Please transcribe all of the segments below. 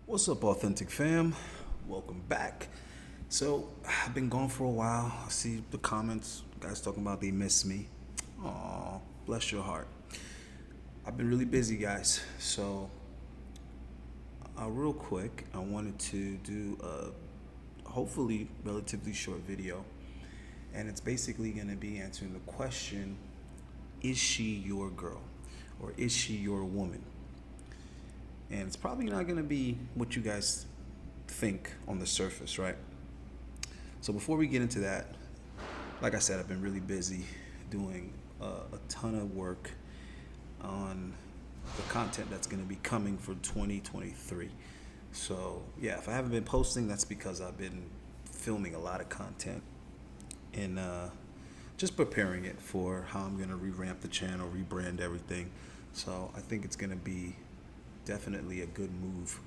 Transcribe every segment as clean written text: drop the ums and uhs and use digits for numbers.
What's up, Authentic Fam? Welcome back. So, I've been gone for a while. I see the comments, guys talking about they miss me. Aw, bless your heart. I've been really busy, guys. So, real quick, I wanted to do a hopefully relatively short video. And it's basically going to be answering the question, is she your girl? Or is she your woman? And it's probably not going to be what you guys think on the surface, right? So before we get into that, like I said, I've been really busy doing a ton of work on the content that's going to be coming for 2023. So yeah, if I haven't been posting, that's because I've been filming a lot of content and just preparing it for how I'm going to revamp the channel, rebrand everything. So I think it's going to be definitely a good move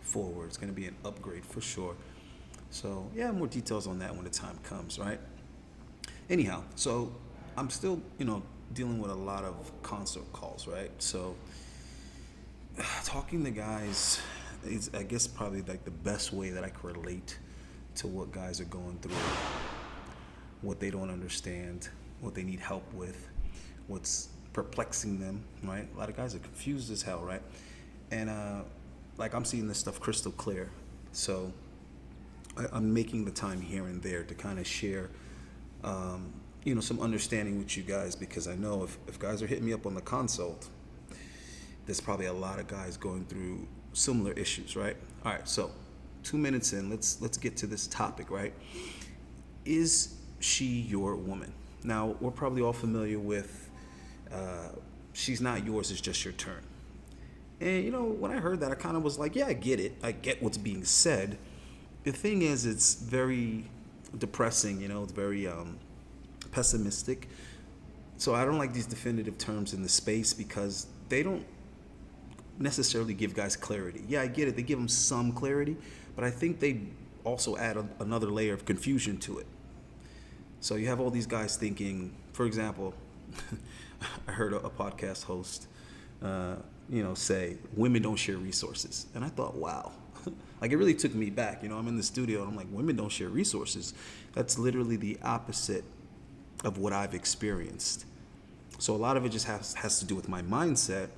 forward. It's going to be an upgrade for sure. So yeah, more details on that when the time comes, right? Anyhow, so I'm still, dealing with a lot of consult calls, right? So talking to guys is, I guess, probably like the best way that I can relate to what guys are going through, what they don't understand, what they need help with, what's perplexing them, right? A lot of guys are confused as hell, right? And like I'm seeing this stuff crystal clear. So I'm making the time here and there to kind of share, some understanding with you guys, because I know if guys are hitting me up on the consult, there's probably a lot of guys going through similar issues, right? All right, so 2 minutes in, let's get to this topic, right? Is she your woman? Now, we're probably all familiar with she's not yours, it's just your turn. And when I heard that, I kind of was like, yeah, I get it. I get what's being said. The thing is, it's very depressing, it's very pessimistic. So I don't like these definitive terms in the space because they don't necessarily give guys clarity. Yeah, I get it. They give them some clarity, but I think they also add another layer of confusion to it. So you have all these guys thinking, for example, I heard a podcast host say women don't share resources. And I thought, wow, like it really took me back. I'm in the studio and I'm like, women don't share resources. That's literally the opposite of what I've experienced. So a lot of it just has to do with my mindset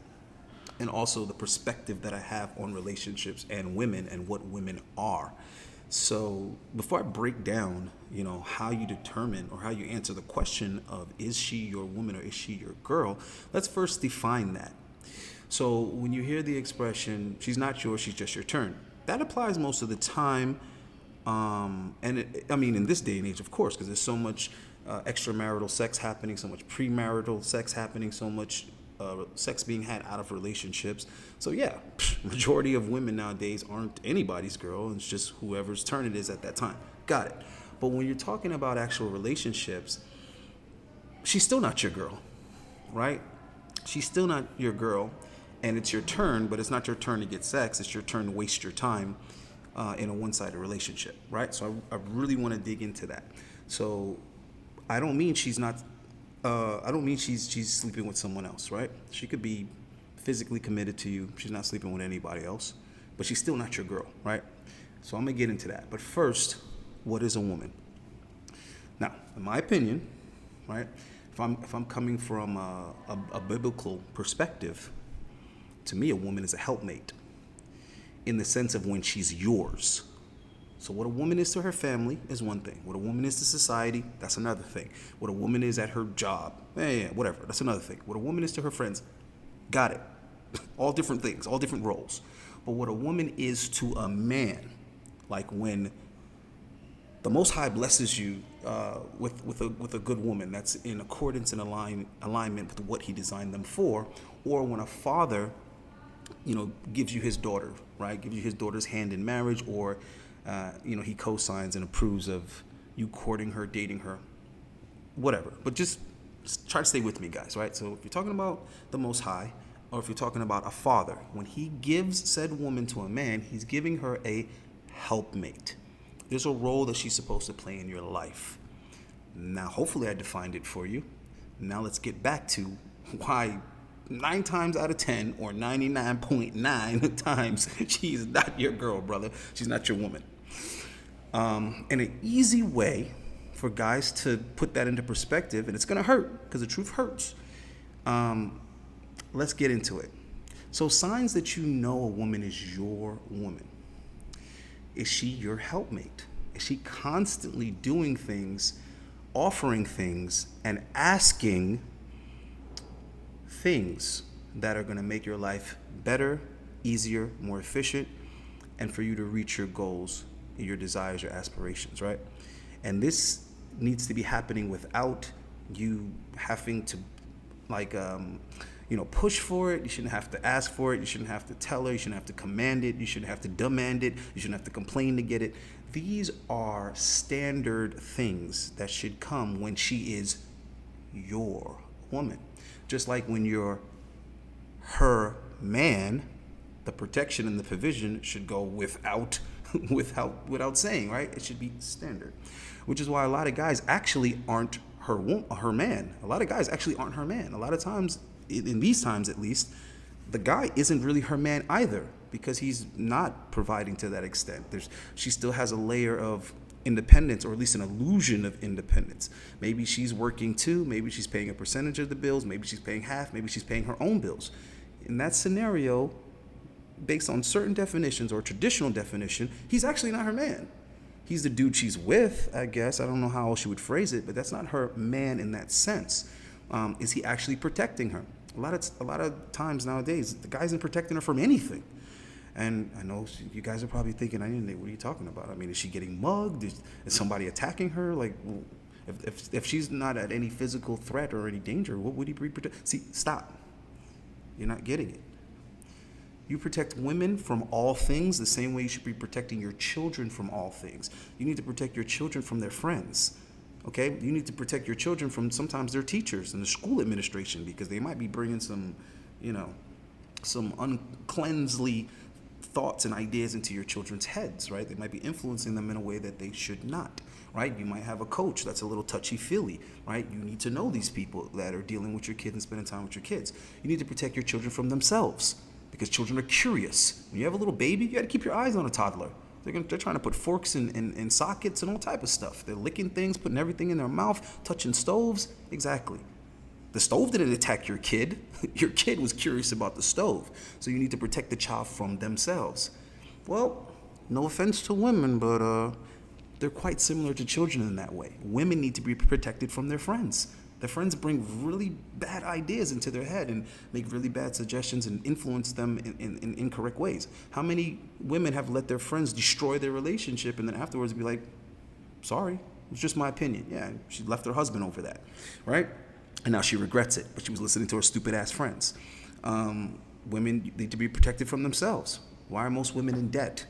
and also the perspective that I have on relationships and women and what women are. So before I break down, how you determine or how you answer the question of is she your woman or is she your girl, let's first define that. So when you hear the expression, she's not yours, she's just your turn, that applies most of the time. In this day and age, of course, because there's so much extramarital sex happening, so much premarital sex happening, so much sex being had out of relationships. So yeah, majority of women nowadays aren't anybody's girl. It's just whoever's turn it is at that time. Got it. But when you're talking about actual relationships, she's still not your girl, right? She's still not your girl, and it's your turn, but it's not your turn to get sex. It's your turn to waste your time in a one-sided relationship, right? So I really want to dig into that. So I don't mean she's not. I don't mean she's sleeping with someone else, right? She could be physically committed to you. She's not sleeping with anybody else, but she's still not your girl, right? So I'm gonna get into that. But first, what is a woman? Now, in my opinion, right? If I'm coming from a biblical perspective, to me, a woman is a helpmate in the sense of when she's yours. So what a woman is to her family is one thing. What a woman is to society, that's another thing. What a woman is at her job, whatever, that's another thing. What a woman is to her friends, got it. All different things, all different roles. But what a woman is to a man, like when the Most High blesses you with a good woman that's in accordance and alignment with what He designed them for, or when a father, gives you his daughter, right? Gives you his daughter's hand in marriage, or he co-signs and approves of you courting her, dating her, whatever. But just try to stay with me, guys, right? So if you're talking about the Most High, or if you're talking about a father, when He gives said woman to a man, He's giving her a helpmate. There's a role that she's supposed to play in your life. Now, hopefully I defined it for you. Now let's get back to why 9 times out of 10 or 99.9 times, she's not your girl, brother. She's not your woman. And an easy way for guys to put that into perspective, and it's going to hurt because the truth hurts. Let's get into it. So signs that you know a woman is your woman. Is she your helpmate? Is she constantly doing things, offering things, and asking things that are going to make your life better, easier, more efficient, and for you to reach your goals, your desires, your aspirations, right? And this needs to be happening without you having to push for it. You shouldn't have to ask for it. You shouldn't have to tell her. You shouldn't have to command it. You shouldn't have to demand it. You shouldn't have to complain to get it. These are standard things that should come when she is your woman. Just like when you're her man, the protection and the provision should go without saying, right? It should be standard. Which is why a lot of guys actually aren't her man. A lot of guys actually aren't her man. A lot of times, in these times at least, the guy isn't really her man either, because he's not providing to that extent. She still has a layer of independence, or at least an illusion of independence. Maybe she's working too. Maybe she's paying a percentage of the bills. Maybe she's paying half. Maybe she's paying her own bills. In that scenario, based on certain definitions or traditional definition, he's actually not her man. He's the dude she's with, I guess. I don't know how else she would phrase it, but that's not her man in that sense. Is he actually protecting her? A lot of times nowadays, the guy isn't protecting her from anything. And I know you guys are probably thinking, what are you talking about? I mean, is she getting mugged? Is somebody attacking her? Like, if she's not at any physical threat or any danger, what would he be protecting? See, stop. You're not getting it. You protect women from all things the same way you should be protecting your children from all things. You need to protect your children from their friends. Okay? You need to protect your children from sometimes their teachers and the school administration, because they might be bringing some uncleansly thoughts and ideas into your children's heads, right? They might be influencing them in a way that they should not, right? You might have a coach that's a little touchy-feely, right? You need to know these people that are dealing with your kids and spending time with your kids. You need to protect your children from themselves, because children are curious. When you have a little baby, you got to keep your eyes on a toddler. They're trying to put forks in sockets and all type of stuff. They're licking things, putting everything in their mouth, touching stoves. Exactly. The stove didn't attack your kid. Your kid was curious about the stove. So you need to protect the child from themselves. Well, no offense to women, but they're quite similar to children in that way. Women need to be protected from their friends. Their friends bring really bad ideas into their head and make really bad suggestions and influence them in incorrect ways. How many women have let their friends destroy their relationship and then afterwards be like, sorry, it's just my opinion. Yeah, she left her husband over that, right? And now she regrets it, but she was listening to her stupid-ass friends. Women need to be protected from themselves. Why are most women in debt?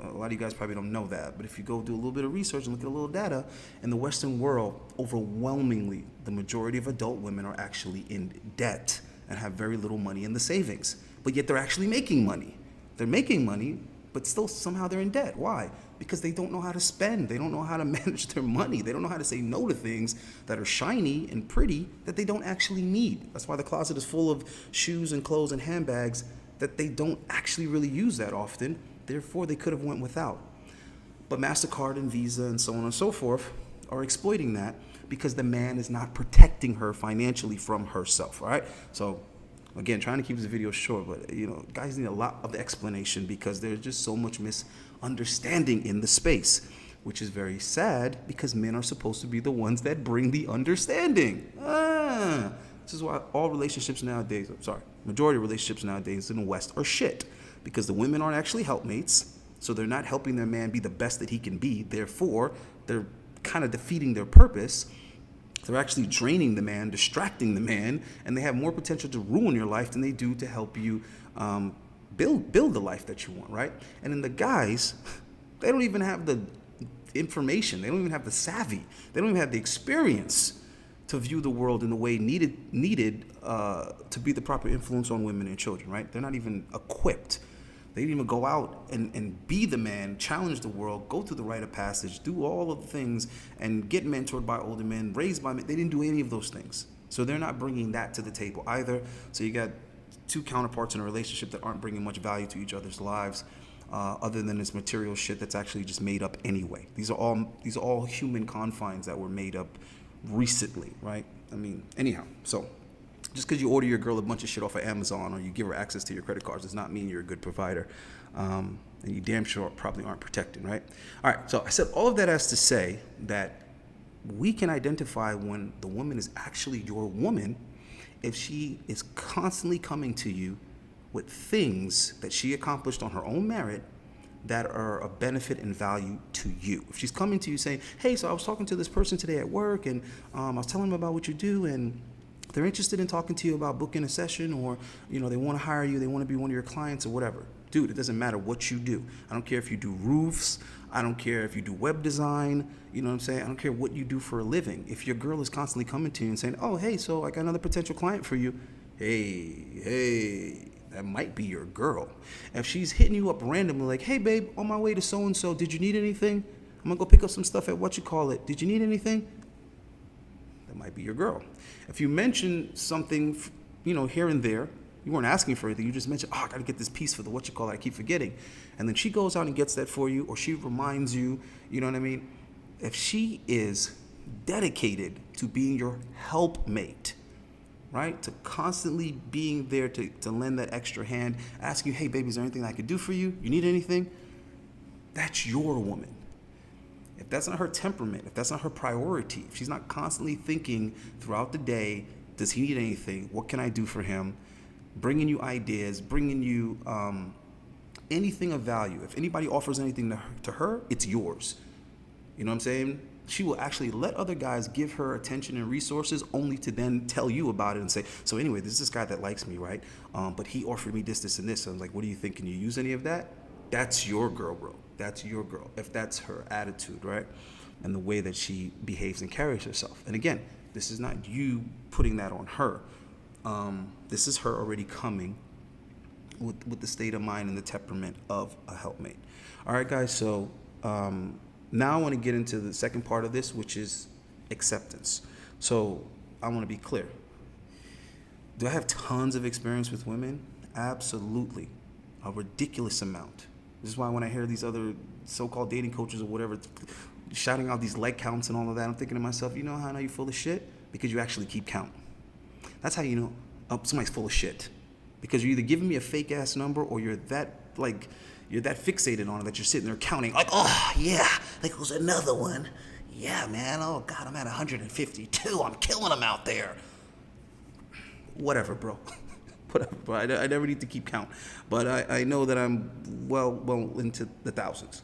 A lot of you guys probably don't know that, but if you go do a little bit of research and look at a little data, in the Western world, overwhelmingly, the majority of adult women are actually in debt and have very little money in the savings. But yet they're actually making money. They're making money, but still somehow they're in debt. Why? Because they don't know how to spend. They don't know how to manage their money. They don't know how to say no to things that are shiny and pretty that they don't actually need. That's why the closet is full of shoes and clothes and handbags that they don't actually really use that often. Therefore, they could have went without. But MasterCard and Visa and so on and so forth are exploiting that because the man is not protecting her financially from herself, all right? So, again, trying to keep this video short, but, guys need a lot of explanation because there's just so much misunderstanding in the space, which is very sad because men are supposed to be the ones that bring the understanding. This is why majority of relationships nowadays in the West are shit. Because the women aren't actually helpmates, so they're not helping their man be the best that he can be. Therefore, they're kind of defeating their purpose. They're actually draining the man, distracting the man, and they have more potential to ruin your life than they do to help you build the life that you want, right? And then the guys, they don't even have the information. They don't even have the savvy. They don't even have the experience to view the world in the way needed to be the proper influence on women and children, right? They're not even equipped. They didn't even go out and be the man, challenge the world, go through the rite of passage, do all of the things, and get mentored by older men, raised by men. They didn't do any of those things. So they're not bringing that to the table either. So you got two counterparts in a relationship that aren't bringing much value to each other's lives, other than this material shit that's actually just made up anyway. These are all human confines that were made up recently, right? I mean, anyhow, so just because you order your girl a bunch of shit off of Amazon or you give her access to your credit cards does not mean you're a good provider. And you damn sure probably aren't protecting, right? All right, so I said all of that as to say that we can identify when the woman is actually your woman if she is constantly coming to you with things that she accomplished on her own merit that are of benefit and value to you. If she's coming to you saying, hey, so I was talking to this person today at work and I was telling them about what you do and they're interested in talking to you about booking a session, or they want to hire you, they want to be one of your clients or whatever. Dude, it doesn't matter what you do. I don't care if you do roofs. I don't care if you do web design. You know what I'm saying? I don't care what you do for a living. If your girl is constantly coming to you and saying, oh, hey, so I got another potential client for you. Hey, that might be your girl. If she's hitting you up randomly like, hey, babe, on my way to so-and-so, did you need anything? I'm going to go pick up some stuff at Did you need anything? That might be your girl. If you mention something, here and there, you weren't asking for anything. You just mentioned, I got to get this piece for the I keep forgetting. And then she goes out and gets that for you, or she reminds you, you know what I mean? If she is dedicated to being your helpmate, right? To constantly being there to lend that extra hand, asking you, hey, baby, is there anything I could do for you? You need anything? That's your woman. If that's not her temperament, if that's not her priority, if she's not constantly thinking throughout the day, does he need anything? What can I do for him? Bringing you ideas, bringing you anything of value. If anybody offers anything to her, it's yours. You know what I'm saying? She will actually let other guys give her attention and resources only to then tell you about it and say, so anyway, there's this guy that likes me, right? But he offered me this, and this. So I was like, what do you think? Can you use any of that? That's your girl, bro. That's your girl. If that's her attitude, right? And the way that she behaves and carries herself. And again, this is not you putting that on her. This is her already coming with the state of mind and the temperament of a helpmate. All right, guys, so now I want to get into the second part of this, which is acceptance. So I want to be clear. Do I have tons of experience with women? Absolutely. A ridiculous amount. This is why when I hear these other so-called dating coaches or whatever shouting out these like counts and all of that, I'm thinking to myself, you know how I know you're full of shit? Because you actually keep count. That's how you know somebody's full of shit. Because you're either giving me a fake ass number or you're that fixated on it that you're sitting there counting like, oh yeah, like it was another one. Yeah, man. Oh God, I'm at 152. I'm killing them out there. Whatever, bro. Whatever, bro. I never need to keep count. But I know that I'm well into the thousands.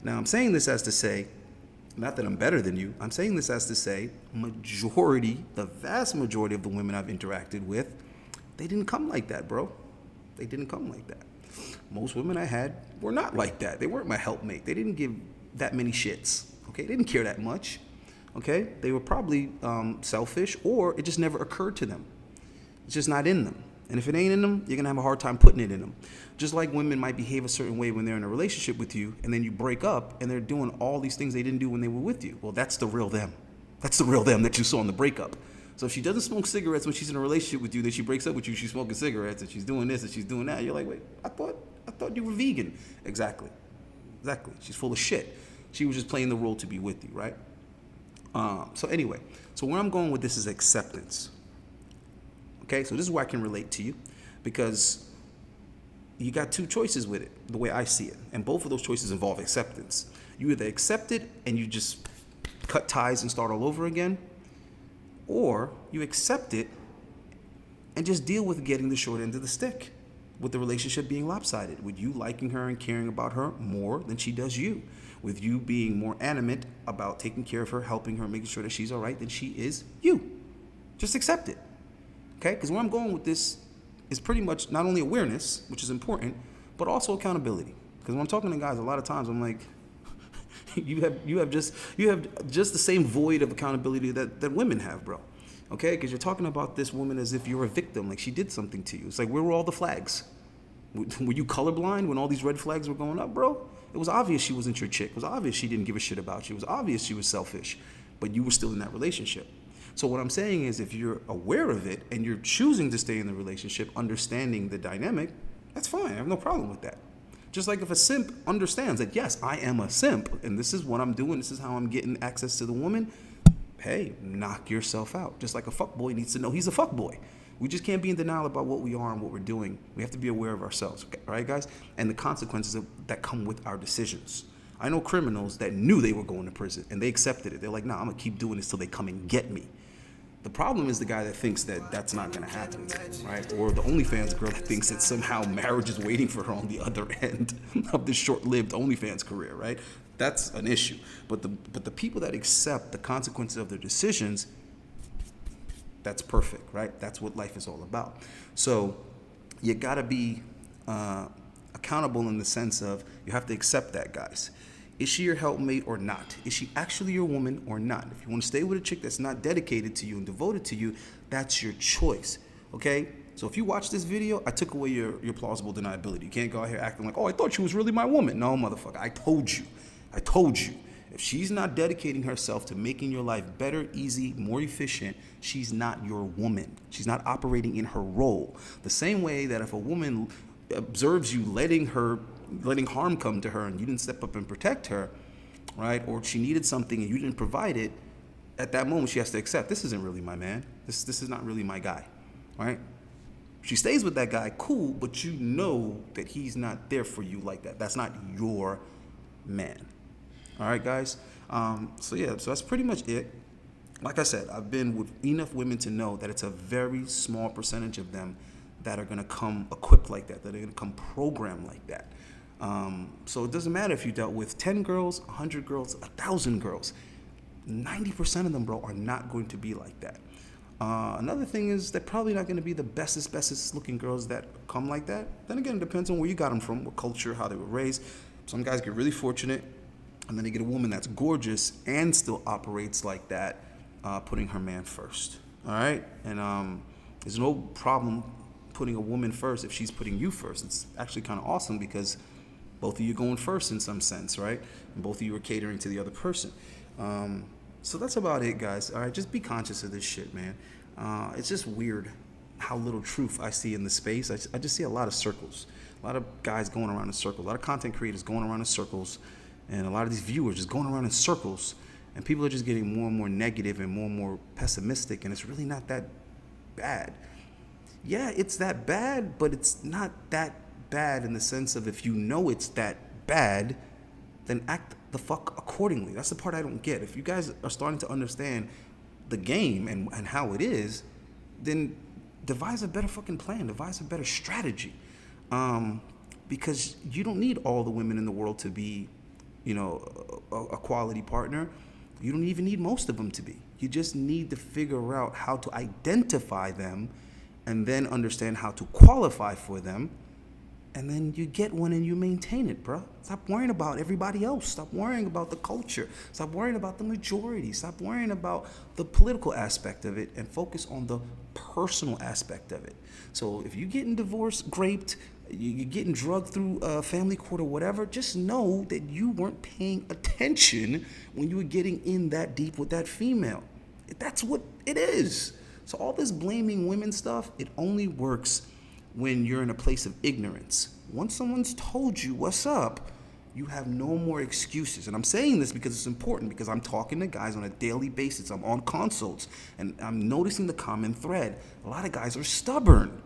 Now I'm saying this as to say, not that I'm better than you. I'm saying this as to say, the vast majority of the women I've interacted with, they didn't come like that, bro. They didn't come like that. Most women I had were not like that. They weren't my helpmate. They didn't give that many shits, okay? They didn't care that much, okay? They were probably selfish, or it just never occurred to them. It's just not in them. And if it ain't in them, you're going to have a hard time putting it in them. Just like women might behave a certain way when they're in a relationship with you, and then you break up, and they're doing all these things they didn't do when they were with you. Well, that's the real them. That's the real them that you saw in the breakup. So if she doesn't smoke cigarettes when she's in a relationship with you, then she breaks up with you, she's smoking cigarettes, and she's doing this, and she's doing that. You're like, wait, I thought you were vegan. Exactly. She's full of shit. She was just playing the role to be with you, right? So anyway, so where I'm going with this is acceptance. Okay, so this is where I can relate to you, because you got two choices with it, the way I see it. And both of those choices involve acceptance. You either accept it and you just cut ties and start all over again, or you accept it and just deal with getting the short end of the stick, with the relationship being lopsided, with you liking her and caring about her more than she does you, with you being more animate about taking care of her, helping her, making sure that she's all right than she is you. Just accept it. Okay, because where I'm going with this is pretty much not only awareness, which is important, but also accountability. Because when I'm talking to guys, a lot of times I'm like, you have just the same void of accountability that women have, bro. Okay, because you're talking about this woman as if you're a victim, like she did something to you. It's like, where were all the flags? Were you colorblind when all these red flags were going up, bro? It was obvious she wasn't your chick. It was obvious she didn't give a shit about you. It was obvious she was selfish, but you were still in that relationship. So what I'm saying is, if you're aware of it and you're choosing to stay in the relationship, understanding the dynamic, that's fine. I have no problem with that. Just like if a simp understands that, yes, I am a simp and this is what I'm doing, this is how I'm getting access to the woman, hey, knock yourself out. Just like a fuckboy needs to know he's a fuckboy. We just can't be in denial about what we are and what we're doing. We have to be aware of ourselves, okay? All right, guys? And the consequences that come with our decisions. I know criminals that knew they were going to prison and they accepted it. They're like, nah, I'm going to keep doing this till they come and get me. The problem is the guy that thinks that that's not going to happen, right? Or the OnlyFans girl that thinks that somehow marriage is waiting for her on the other end of this short-lived OnlyFans career, right? That's an issue. But the people that accept the consequences of their decisions, that's perfect, right? That's what life is all about. So you got to be accountable in the sense of you have to accept that, guys. Is she your helpmate or not? Is she actually your woman or not? If you want to stay with a chick that's not dedicated to you and devoted to you, that's your choice, okay? So if you watch this video, I took away your plausible deniability. You can't go out here acting like, oh, I thought she was really my woman. No, motherfucker, I told you. If she's not dedicating herself to making your life better, easy, more efficient, she's not your woman. She's not operating in her role. The same way that if a woman observes you letting harm come to her and you didn't step up and protect her, right? Or she needed something and you didn't provide it, at that moment she has to accept, this isn't really my man. This is not really my guy, right? She stays with that guy, cool, but you know that he's not there for you like that. That's not your man. All right, guys? So that's pretty much it. Like I said, I've been with enough women to know that it's a very small percentage of them that are going to come equipped like that are going to come programmed like that. So it doesn't matter if you dealt with 10 girls, 100 girls, 1,000 girls. 90% of them, bro, are not going to be like that. Another thing is they're probably not going to be the bestest looking girls that come like that. Then again, it depends on where you got them from, what culture, how they were raised. Some guys get really fortunate, and then they get a woman that's gorgeous and still operates like that, putting her man first. All right? And there's no problem putting a woman first if she's putting you first. It's actually kind of awesome because both of you are going first in some sense, right? And both of you are catering to the other person. So that's about it, guys. All right, just be conscious of this shit, man. It's just weird how little truth I see in the space. I just see a lot of circles, a lot of guys going around in circles, a lot of content creators going around in circles, and a lot of these viewers just going around in circles, and people are just getting more and more negative and more pessimistic, and it's really not that bad. Yeah, it's that bad, but it's not that bad in the sense of if you know it's that bad, then act the fuck accordingly. That's the part I don't get. If you guys are starting to understand the game and how it is, then devise a better fucking plan, devise a better strategy. Because you don't need all the women in the world to be, a quality partner. You don't even need most of them to be. You just need to figure out how to identify them and then understand how to qualify for them. And then you get one and you maintain it, bro. Stop worrying about everybody else. Stop worrying about the culture. Stop worrying about the majority. Stop worrying about the political aspect of it and focus on the personal aspect of it. So if you're getting divorced, raped, you're getting drugged through family court or whatever, just know that you weren't paying attention when you were getting in that deep with that female. That's what it is. So all this blaming women stuff, it only works when you're in a place of ignorance. Once someone's told you what's up, you have no more excuses. And I'm saying this because it's important, because I'm talking to guys on a daily basis. I'm on consults, and I'm noticing the common thread. A lot of guys are stubborn.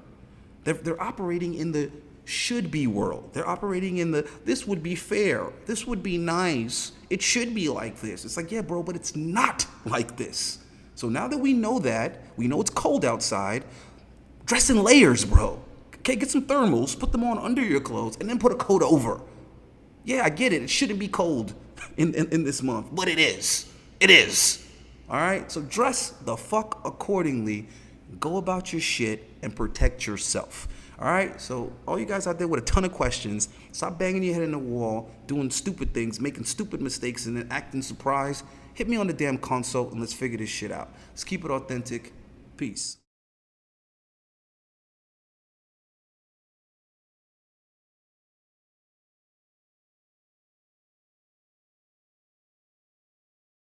They're operating in the should-be world. They're operating in the, this would be fair, this would be nice, it should be like this. It's like, yeah, bro, but it's not like this. So now that we know it's cold outside, dress in layers, bro. Okay, get some thermals, put them on under your clothes, and then put a coat over. Yeah, I get it. It shouldn't be cold in this month, but it is. It is. All right? So dress the fuck accordingly. Go about your shit and protect yourself. All right? So all you guys out there with a ton of questions, stop banging your head in the wall, doing stupid things, making stupid mistakes, and then acting surprised. Hit me on the damn console and let's figure this shit out. Let's keep it authentic. Peace.